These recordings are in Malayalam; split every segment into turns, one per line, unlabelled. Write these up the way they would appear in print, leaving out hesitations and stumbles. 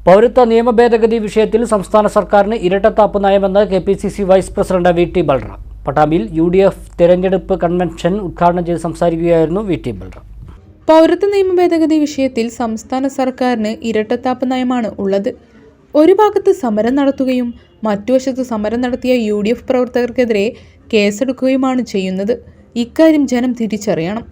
പൗരത്വ നിയമ ഭേദഗതി വിഷയത്തിൽ സംസ്ഥാന സർക്കാരിന് ഇരട്ടത്താപ്പ് നയമെന്ന് KPCC vice president VT Balram. പട്ടാമ്പിയിൽ UDF തെരഞ്ഞെടുപ്പ് കൺവെൻഷൻ ഉദ്ഘാടനം ചെയ്ത് സംസാരിക്കുകയായിരുന്നു VT ബൽറാം.
പൗരത്വ നിയമ ഭേദഗതി വിഷയത്തിൽ സംസ്ഥാന സർക്കാരിന് ഇരട്ടത്താപ്പ് നയമാണ് ഉള്ളത്. ഒരു ഭാഗത്ത് സമരം നടത്തുകയും മറ്റുവശത്ത് സമരം നടത്തിയ UDF പ്രവർത്തകർക്കെതിരെ കേസെടുക്കുകയുമാണ് ചെയ്യുന്നത്. ഇക്കാര്യം ജനം തിരിച്ചറിയണം.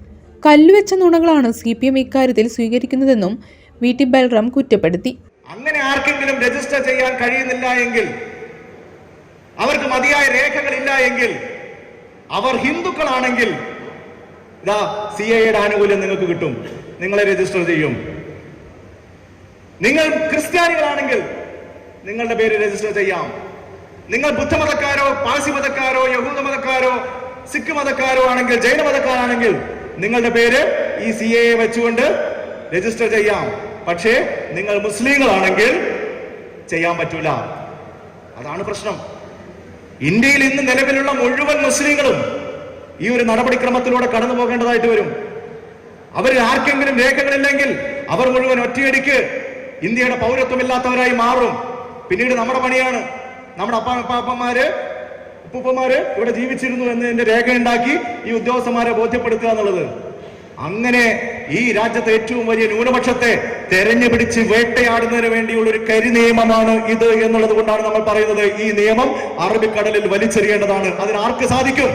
കല്ലുവെച്ച നുണകളാണ് CPM ഇക്കാര്യത്തിൽ സ്വീകരിക്കുന്നതെന്നും VT ബൽറാം കുറ്റപ്പെടുത്തി.
അങ്ങനെ ആർക്കെങ്കിലും രജിസ്റ്റർ ചെയ്യാൻ കഴിയുന്നില്ല എങ്കിൽ, അവർക്ക് മതിയായ രേഖകളില്ല എങ്കിൽ, അവർ ഹിന്ദുക്കളാണെങ്കിൽ CAA ആനുകൂല്യം നിങ്ങൾക്ക് കിട്ടും, നിങ്ങളെ രജിസ്റ്റർ ചെയ്യും. നിങ്ങൾ ക്രിസ്ത്യാനികളാണെങ്കിൽ നിങ്ങളുടെ പേര് രജിസ്റ്റർ ചെയ്യാം. നിങ്ങൾ ബുദ്ധമതക്കാരോ പാഴ്സി മതക്കാരോ യഹൂദ മതക്കാരോ സിഖ് മതക്കാരോ ആണെങ്കിൽ, ജൈന മതക്കാരാണെങ്കിൽ നിങ്ങളുടെ പേര് ഈ CAA വെച്ചുകൊണ്ട് രജിസ്റ്റർ ചെയ്യാം. പക്ഷേ നിങ്ങൾ മുസ്ലിങ്ങളാണെങ്കിൽ ചെയ്യാൻ പറ്റൂല. അതാണ് പ്രശ്നം. ഇന്ത്യയിൽ ഇന്ന് നിലവിലുള്ള മുഴുവൻ മുസ്ലിങ്ങളും ഈ ഒരു നടപടിക്രമത്തിലൂടെ കടന്നു പോകേണ്ടതായിട്ട് വരും. അവർ ആർക്കെങ്കിലും രേഖകളില്ലെങ്കിൽ അവർ മുഴുവൻ ഒറ്റയടിക്ക് ഇന്ത്യയുടെ പൗരത്വമില്ലാത്തവരായി മാറും. പിന്നീട് നമ്മുടെ പണിയാണ് നമ്മുടെ അപ്പാപ്പന്മാര് ഉപ്പുപ്പന്മാര് ഇവിടെ ജീവിച്ചിരുന്നു എന്നതിന്റെ രേഖ ഉണ്ടാക്കി ഈ ഉദ്യോഗസ്ഥന്മാരെ ബോധ്യപ്പെടുത്തുക എന്നുള്ളത്. അങ്ങനെ ഈ രാജ്യത്തെ ഏറ്റവും വലിയ ന്യൂനപക്ഷത്തെ തെരഞ്ഞുപിടിച്ച് വേട്ടയാടുന്നതിന് വേണ്ടിയുള്ള ഒരു കരിനിയമമാണ് ഇത് എന്നുള്ളത് കൊണ്ടാണ് നമ്മൾ പറയുന്നത് ഈ നിയമം അറബിക്കടലിൽ വലിച്ചെറിയേണ്ടതാണ്. അതിന് ആർക്ക് സാധിക്കും?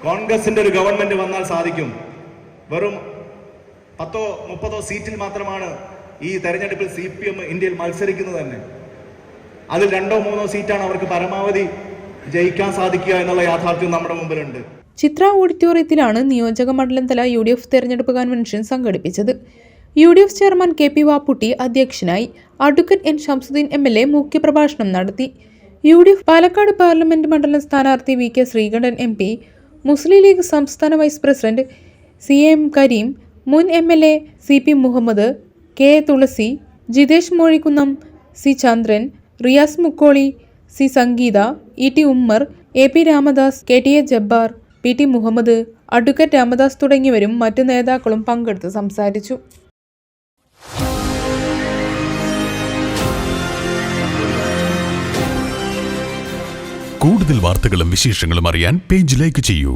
കോൺഗ്രസിന്റെ ഒരു ഗവൺമെന്റ് വന്നാൽ സാധിക്കും. വെറും 10-30 സീറ്റിൽ മാത്രമാണ് ഈ തെരഞ്ഞെടുപ്പിൽ CPM ഇന്ത്യയിൽ മത്സരിക്കുന്നത് തന്നെ. അതിൽ 2-3 സീറ്റാണ് അവർക്ക് പരമാവധി ജയിക്കാൻ സാധിക്കുക എന്നുള്ള യാഥാർത്ഥ്യം നമ്മുടെ മുമ്പിലുണ്ട്.
ചിത്ര ഓഡിറ്റോറിയത്തിലാണ് നിയോജക മണ്ഡലം തല UDF തെരഞ്ഞെടുപ്പ് കൺവെൻഷൻ സംഘടിപ്പിച്ചത്. UDF ചെയർമാൻ KP വാപ്പുട്ടി അധ്യക്ഷനായി. അഡ്വക്കേറ്റ് N ഷംസുദ്ദീൻ MLA മുഖ്യപ്രഭാഷണം നടത്തി. UDF പാലക്കാട് പാർലമെന്റ് മണ്ഡലം സ്ഥാനാർത്ഥി VK ശ്രീകണ്ഠൻ MP, മുസ്ലിം ലീഗ് സംസ്ഥാന വൈസ് പ്രസിഡന്റ് CM കരീം, മുൻ MLA CP Muhammad, K Thulasi, Jithesh Mozhikkunnam, C Chandran, Riyas Mukkoli, C Sangeetha, ET Ummer, AP Ramadas, KTA Jabbar, PT Muhammad, advocate Ramadas തുടങ്ങിയവരും മറ്റു നേതാക്കളും പങ്കെടുത്ത് സംസാരിച്ചു.
കൂടുതൽ വാർത്തകളും വിശേഷങ്ങളും അറിയാൻ പേജ് ലൈക്ക് ചെയ്യൂ.